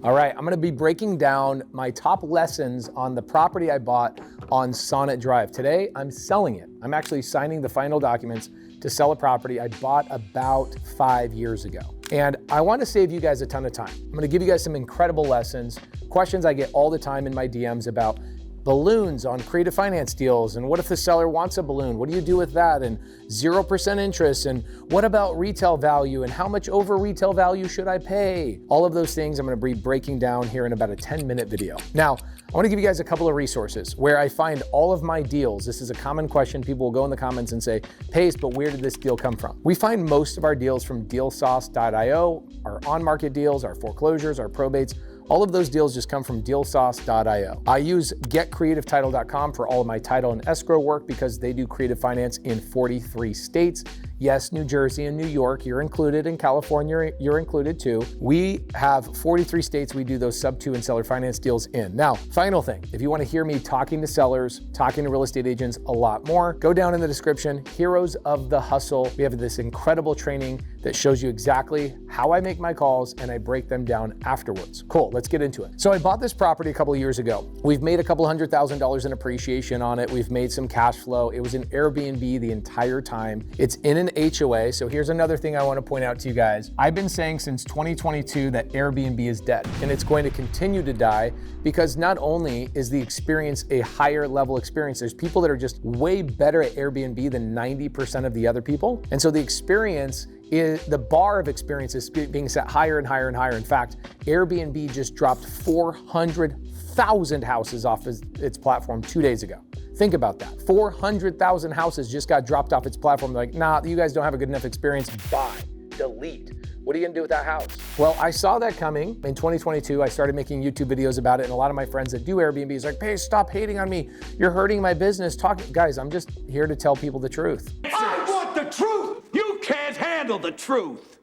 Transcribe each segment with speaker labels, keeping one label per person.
Speaker 1: All right, I'm gonna be breaking down my top lessons on the property I bought on Sonnet Drive. Today, I'm selling it. I'm actually signing the final documents to sell a property I bought about 5 years ago. And I want to save you guys a ton of time. I'm gonna give you guys some incredible lessons, questions I get all the time in my DMs about balloons on creative finance deals, and what if the seller wants a balloon? What do you do with that? And 0% interest, and what about retail value, and how much over retail value should I pay? All of those things I'm gonna be breaking down here in about a 10-minute video. Now, I wanna give you guys a couple of resources where I find all of my deals. This is a common question. People will go in the comments and say, Pace, but where did this deal come from? We find most of our deals from dealsauce.io, our on-market deals, our foreclosures, our probates. All of those deals just come from dealsauce.io. I use getcreativetitle.com for all of my title and escrow work because they do creative finance in 43 states. Yes, New Jersey and New York, you're included. In California, you're included too. We have 43 states we do those Subto and seller finance deals in. Now, final thing, if you want to hear me talking to sellers, talking to real estate agents a lot more, go down in the description, Heroes of the Hustle. We have this incredible training that shows you exactly how I make my calls and I break them down afterwards. Cool, let's get into it. So I bought this property a couple of years ago. We've made a couple $100,000 in appreciation on it. We've made some cash flow. It was an Airbnb the entire time. It's in an HOA. So here's another thing I want to point out to you guys. I've been saying since 2022 that Airbnb is dead, and it's going to continue to die because not only is the experience a higher level experience, there's people that are just way better at Airbnb than 90% of the other people. And so the experience is, the bar of experience is being set higher and higher and higher. In fact, Airbnb just dropped 400,000 houses off its platform 2 days ago. Think about that. 400,000 houses just got dropped off its platform. They're like, nah, you guys don't have a good enough experience. Bye, delete. What are you gonna do with that house? Well, I saw that coming in 2022. I started making YouTube videos about it, and a lot of my friends that do Airbnb is like, Pace, stop hating on me. You're hurting my business. Guys, I'm just here to tell people the truth.
Speaker 2: I want the truth. You can't handle the truth.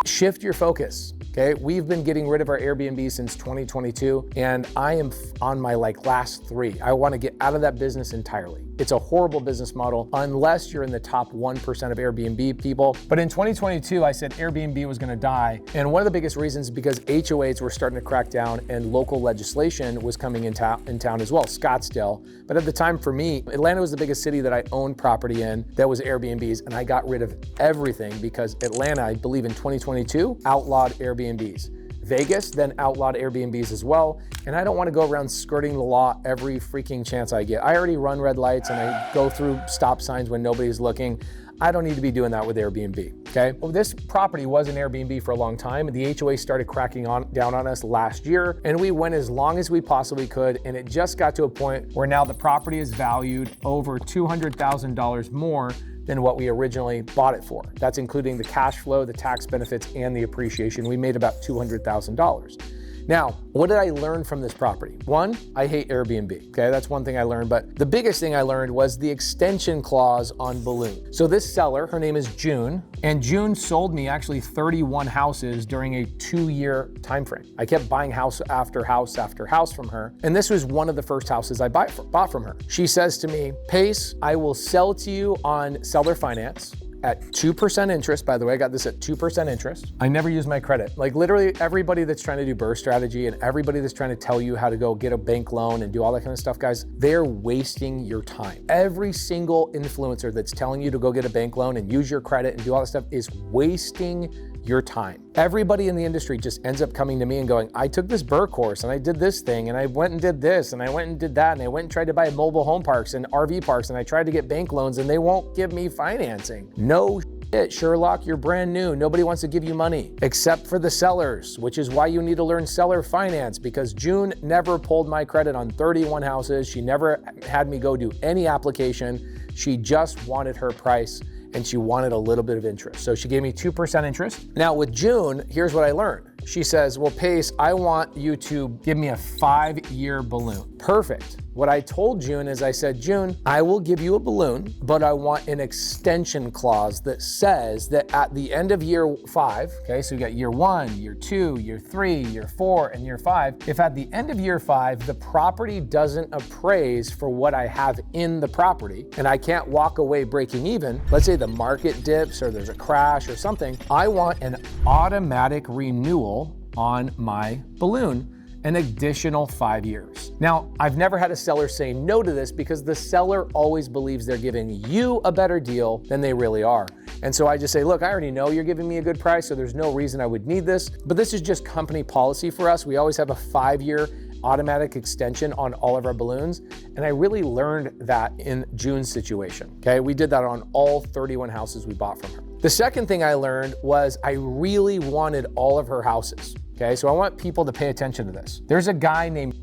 Speaker 1: Shift your focus, okay? We've been getting rid of our Airbnb since 2022, and I am on my last 3. I wanna get out of that business entirely. It's a horrible business model unless you're in the top 1% of Airbnb people. But in 2022, I said Airbnb was gonna die. And one of the biggest reasons is because HOAs were starting to crack down and local legislation was coming in town as well, Scottsdale. But at the time for me, Atlanta was the biggest city that I owned property in that was Airbnbs, and I got rid of everything because Atlanta, I believe in 2022, outlawed Airbnbs. Vegas then outlawed Airbnbs as well, and I don't want to go around skirting the law every freaking chance I get. I already run red lights and I go through stop signs when nobody's looking. I don't need to be doing that with Airbnb, okay? Well, this property was an Airbnb for a long time, and the HOA started cracking down on us last year, and we went as long as we possibly could, and it just got to a point where now the property is valued over $200,000 more than what we originally bought it for. That's including the cash flow, the tax benefits, and the appreciation. We made about $200,000. Now, what did I learn from this property? One, I hate Airbnb, okay? That's one thing I learned, but the biggest thing I learned was the extension clause on balloon. So this seller, her name is June, and June sold me actually 31 houses during a 2-year time frame. I kept buying house after house after house from her, and this was one of the first houses I bought from her. She says to me, Pace, I will sell to you on seller finance at 2% interest. By the way, I got this at 2% interest. I never use my credit. Like literally everybody that's trying to do burst strategy and everybody that's trying to tell you how to go get a bank loan and do all that kind of stuff, guys, they're wasting your time. Every single influencer that's telling you to go get a bank loan and use your credit and do all that stuff is wasting your time. Everybody in the industry just ends up coming to me and going, I took this Burr course and I did this thing and I went and did this and I went and did that and I went and tried to buy mobile home parks and RV parks and I tried to get bank loans and they won't give me financing. No shit, Sherlock, you're brand new. Nobody wants to give you money except for the sellers, which is why you need to learn seller finance, because June never pulled my credit on 31 houses. She never had me go do any application. She just wanted her price and she wanted a little bit of interest. So she gave me 2% interest. Now with June, here's what I learned. She says, well, Pace, I want you to give me a 5-year balloon. Perfect. What I told June is I said, June, I will give you a balloon, but I want an extension clause that says that at the end of year 5, okay, so we got year 1, year 2, year 3, year 4, and year 5. If at the end of year 5, the property doesn't appraise for what I have in the property, and I can't walk away breaking even, let's say the market dips or there's a crash or something, I want an automatic renewal on my balloon an additional 5 years. Now, I've never had a seller say no to this because the seller always believes they're giving you a better deal than they really are. And so I just say, look, I already know you're giving me a good price, so there's no reason I would need this, but this is just company policy for us. We always have a 5-year automatic extension on all of our balloons. And I really learned that in June's situation, okay? We did that on all 31 houses we bought from her. The second thing I learned was I really wanted all of her houses, okay? So I want people to pay attention to this. There's a guy named,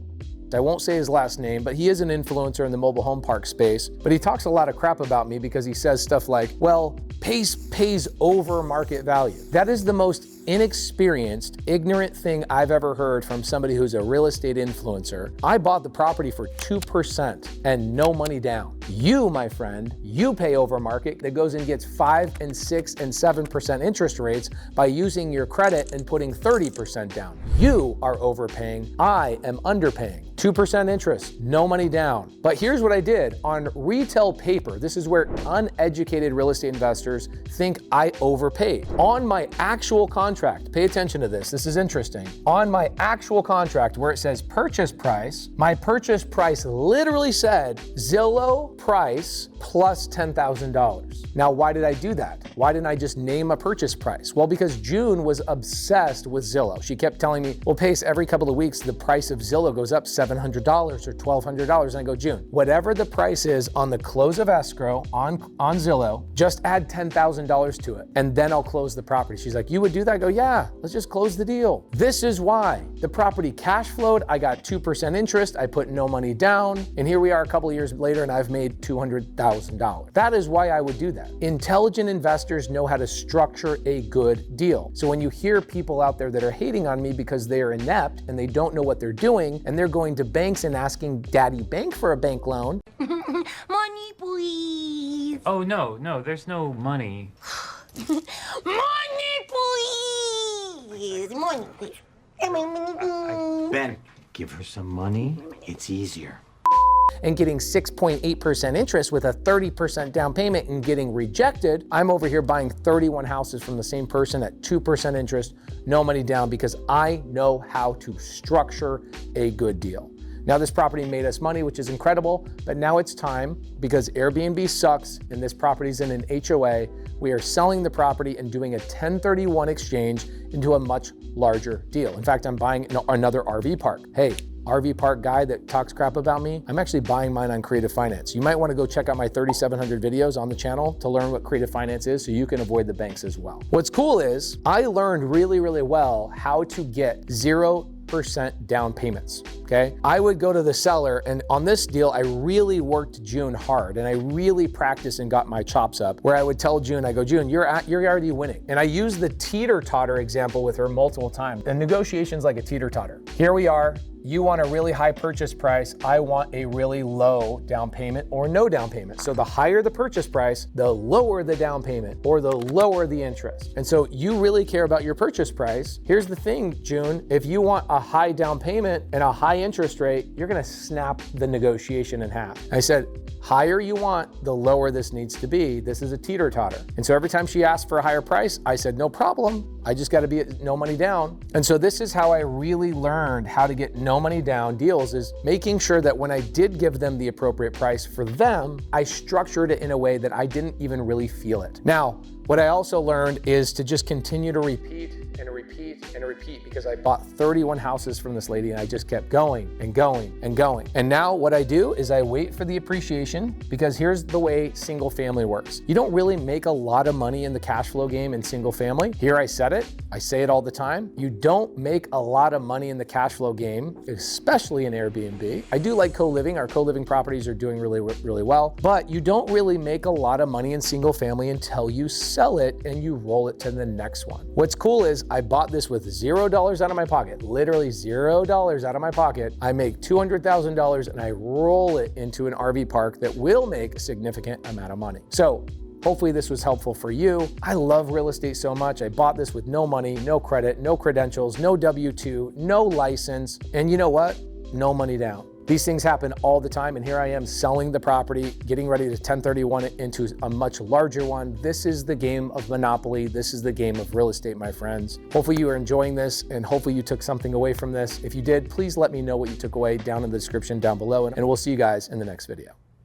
Speaker 1: I won't say his last name, but he is an influencer in the mobile home park space, but he talks a lot of crap about me because he says stuff like, well, pays over market value. That is the most inexperienced, ignorant thing I've ever heard from somebody who's a real estate influencer. I bought the property for 2% and no money down. You, my friend, you pay over market that goes and gets 5 and 6 and 7% interest rates by using your credit and putting 30% down. You are overpaying. I am underpaying. 2% interest, no money down. But here's what I did on retail paper. This is where uneducated real estate investors think I overpaid. On my actual contract, pay attention to this. This is interesting. On my actual contract where it says purchase price, my purchase price literally said Zillow price plus $10,000. Now, why did I do that? Why didn't I just name a purchase price? Well, because June was obsessed with Zillow. She kept telling me, well, Pace, every couple of weeks, the price of Zillow goes up $700 or $1,200. And I go, June, whatever the price is on the close of escrow on Zillow, just add $10,000 to it, and then I'll close the property. She's like, you would do that? I go, yeah, let's just close the deal. This is why the property cash flowed. I got 2% interest. I put no money down. And here we are a couple of years later, and I've made $200,000. That is why I would do that. Intelligent investors know how to structure a good deal. So when you hear people out there that are hating on me because they are inept and they don't know what they're doing, and they're going to banks and asking Daddy Bank for a bank loan.
Speaker 3: Money, please.
Speaker 4: Oh, no, there's no money.
Speaker 3: Money, please. Money, please.
Speaker 2: Ben, give her some money. It's easier.
Speaker 1: And getting 6.8% interest with a 30% down payment and getting rejected, I'm over here buying 31 houses from the same person at 2% interest, no money down, because I know how to structure a good deal. Now, this property made us money, which is incredible, but now it's time, because Airbnb sucks and this property's in an HOA, we are selling the property and doing a 1031 exchange into a much larger deal. In fact, I'm buying another RV park. Hey, RV park guy that talks crap about me, I'm actually buying mine on Creative Finance. You might want to go check out my 3,700 videos on the channel to learn what Creative Finance is so you can avoid the banks as well. What's cool is I learned really, really well how to get 0% down payments, okay? I would go to the seller, and on this deal, I really worked June hard, and I really practiced and got my chops up, where I would tell June, I go, June, you're already winning. And I use the teeter-totter example with her multiple times. And negotiation's like a teeter-totter. Here we are. You want a really high purchase price. I want a really low down payment or no down payment. So the higher the purchase price, the lower the down payment or the lower the interest. And so you really care about your purchase price. Here's the thing, June, if you want a high down payment and a high interest rate, you're gonna snap the negotiation in half. I said, higher you want, the lower this needs to be. This is a teeter-totter. And so every time she asked for a higher price, I said, no problem. I just gotta be at no money down. And so this is how I really learned how to get no money down deals, is making sure that when I did give them the appropriate price for them, I structured it in a way that I didn't even really feel it. Now, what I also learned is to just continue to repeat and repeat and repeat, because I bought 31 houses from this lady and I just kept going and going and going. And now what I do is I wait for the appreciation, because here's the way single family works. You don't really make a lot of money in the cash flow game in single family. Here I said it, I say it all the time. You don't make a lot of money in the cash flow game, especially in Airbnb. I do like co-living. Our co-living properties are doing really, really well, but you don't really make a lot of money in single family until you sell it and you roll it to the next one. What's cool is I bought this with $0 out of my pocket, literally $0 out of my pocket. I make $200,000 and I roll it into an RV park that will make a significant amount of money. So hopefully this was helpful for you. I love real estate so much. I bought this with no money, no credit, no credentials, no W-2, no license. And you know what? No money down. These things happen all the time, and here I am selling the property, getting ready to 1031 it into a much larger one. This is the game of Monopoly. This is the game of real estate, my friends. Hopefully you are enjoying this, and hopefully you took something away from this. If you did, please let me know what you took away down in the description down below, and we'll see you guys in the next video.